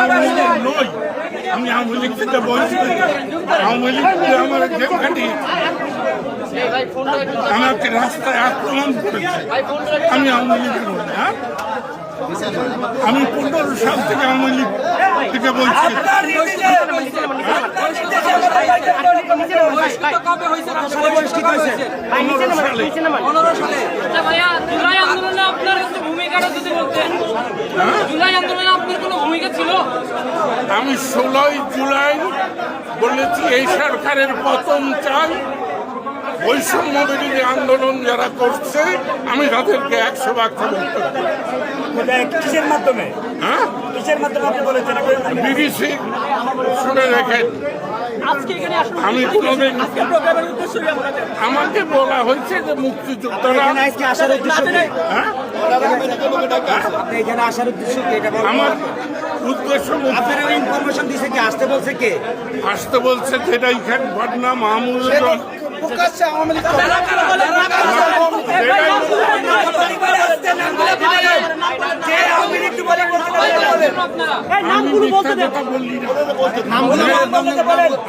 আওয়ামী লীগ নই, আমি আওয়ামী লীগ থেকে বলছি। আওয়ামী লীগ আমার গেম কাটিয়ে আমাকে রাস্তায় আক্রমণ করেছে, আমি আওয়ামী লীগের নই। হ্যাঁ, আমি 15 সাল থেকে আওয়ামী লীগ থেকে বলছি। আমি 16 জুলাই বলেছি এই সরকারের পতন চাই। বৈষম্য বিরোধী আন্দোলন যারা করছে আমি তাদেরকে 100 কিসের মাধ্যমে? হ্যাঁ, কিসের মাধ্যমে আপনি বলেছেন? বিবিসি শুনে রেখেন। আমি কোনোদিন আমাকে বলা হয়েছে যে মুক্তিযোদ্ধারা আমার উদ্দেশ্য ইনফরমেশন দিছে কি? আসতে বলছে কে? আসতে বলছে যেটা এখানে ঘটনা মাহমুদুর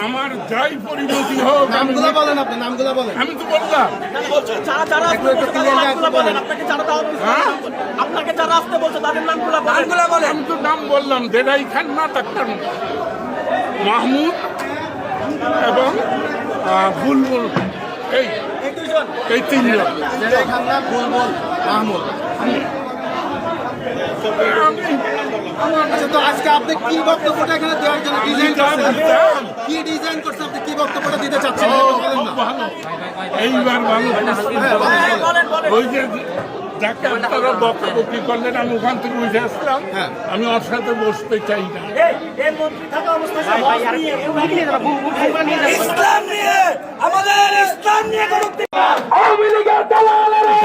আমার যাই পরিণতি হোক। নামগুলো বলেন, আপনি নামগুলো বলেন। আমি তো বললাম আপনাকে যারা আসতে বলছে তাদের নামগুলো বলেন। আমি তো নাম বললাম, যেটাই খান না ডাক্তার মাহমুদ এবং বুলবুল, এই 3 জন। বুলবুল মাহমুদ। আচ্ছা, তো আজকে আপনি কি বক্তব্যটা এখানে দেওয়ার জন্য ডিজাইন করছেন? কি ডিজাইন করছেন? আপনি কি বক্তব্যটা দিতে চাচ্ছেন? এইবার ভালো। ওই যে যাকে আপনারা বকাবকি করলেন, আমি ওখান থেকে উঠে আসলাম। আমি ওর সাথে বসতে চাই না।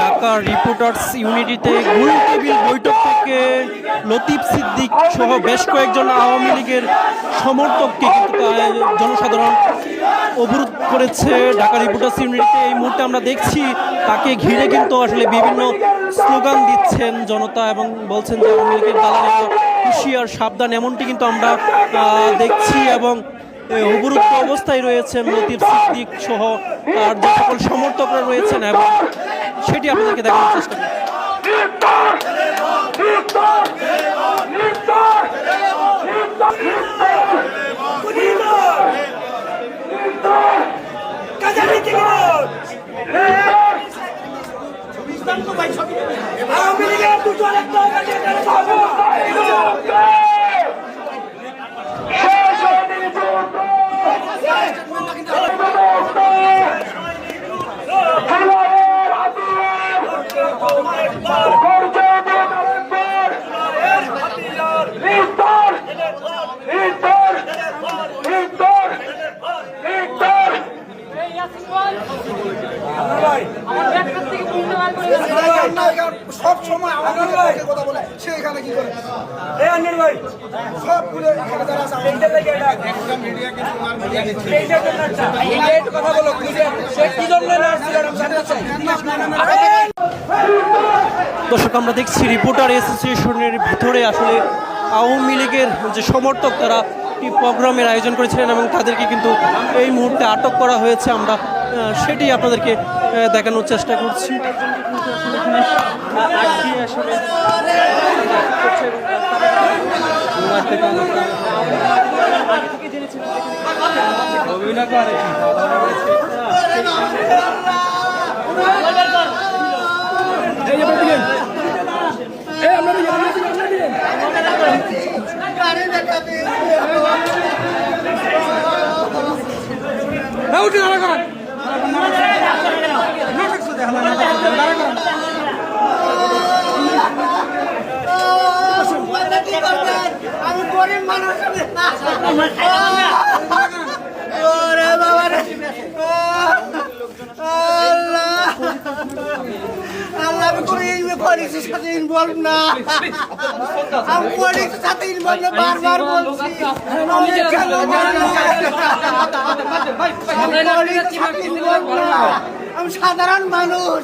ঢাকা রিপোর্টার্স ইউনিটিতে গোল টেবিল বৈঠক থেকে লতিফ সিদ্দিক সহ বেশ কয়েকজন আওয়ামী লীগের সমর্থককে কিন্তু জনসাধারণ অবরোধ করেছে ঢাকা রিপোর্টার্স ইউনিটিতে। এই মুহূর্তে আমরা দেখছি তাকে ঘিরে কিন্তু আসলে বিভিন্ন স্লোগান দিচ্ছেন জনতা এবং বলছেন যে আওয়ামী লীগের দালালেরা হুঁশিয়ার, সাবধান, এমনটি কিন্তু আমরা দেখছি। এবং অবরুদ্ধ অবস্থায় রয়েছেন লতিফ সিদ্দিক সহ তার যে সকল সমর্থকরা রয়েছেন, এবং সেটি আপনাদেরকে দেখানোর চেষ্টা করি। সব সময় আমাদের কথা বলে সে এখানে কি করে? সবগুলো কথা বলো। দর্শক, আমরা দেখছি রিপোর্টার অ্যাসোসিয়েশনের ভিতরে আসলে আওয়ামী লীগের যে সমর্থক তারা একটি প্রোগ্রামের আয়োজন করেছিলেন এবং তাদেরকে কিন্তু এই মুহূর্তে আটক করা হয়েছে। আমরা সেটি আপনাদেরকে দেখানোর চেষ্টা করছি। আমি গরিব মানুষ। আল্লাহ, আমি পলিটিক্সের সাথে ইনভলভ না। আমি পলিটিক্সের সাথে ইনভলভ না, বারবার বলছি। আমি সাধারণ মানুষ।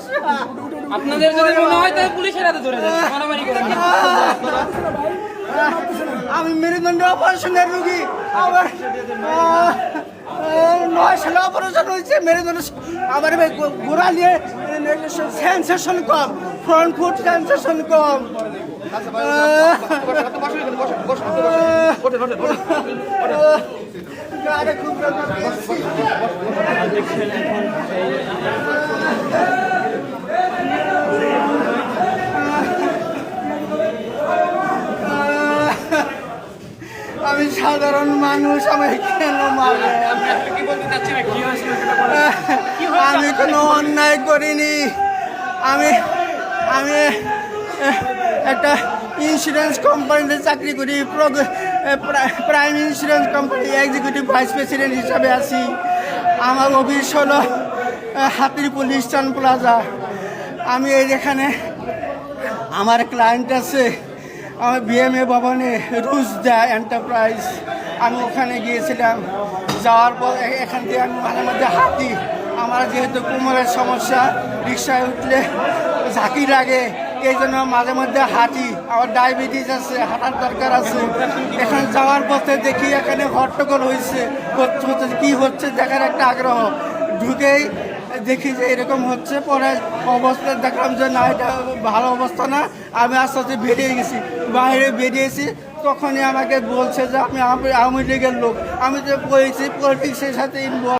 আপনাদের যদি মনে হয় তাহলে পুলিশের হাতে ধরে দেন, মারামারি করেন। আমি মেরুদণ্ড অপারেশনের রুগী আমার 9 সালে অপারেশন হয়েছে মেরুদণ্ড আমার গোড়া নিয়ে সেন্সেশন কম ফ্রন্ট ফুট সেন্সেশন কম গাড়ি খুব আমি সাধারণ মানুষ আমাকে কেন মারবে আমি কোনো অন্যায় করিনি আমি আমি একটা ইন্স্যুরেন্স কোম্পানিতে চাকরি করি prime insurance company executive vice president হিসাবে আছি আমার অফিস হলো হাতিরপুল ইস্টার্ন প্লাজা আমি এখানে আমার ক্লায়েন্ট আছে আমার বিএমএ ভবনে রুজদা এন্টারপ্রাইজ আমি ওখানে গিয়েছিলাম যাওয়ার পর এখান থেকে আমি মাঝে মধ্যে হাঁটি আমার যেহেতু কোমরের সমস্যা রিক্সায় উঠলে ঝাঁকি লাগে এই জন্য মাঝে মধ্যে হাঁটি আমার ডায়াবেটিস আছে হাঁটার দরকার আছে এখানে যাওয়ার পথে দেখি এখানে হট্টগোল হয়েছে কী হচ্ছে দেখার একটা আগ্রহ ঢুকেই দেখি যে এরকম হচ্ছে পরে অবস্থা দেখলাম যে না এটা ভালো অবস্থা না আমি আস্তে আস্তে বেরিয়ে গেছি বাইরে বেরিয়েছি তখনই আমাকে বলছে যে আমি আওয়ামী লীগের লোক আমি যে বলেছি পলিটিক্সের সাথে ইনভলভ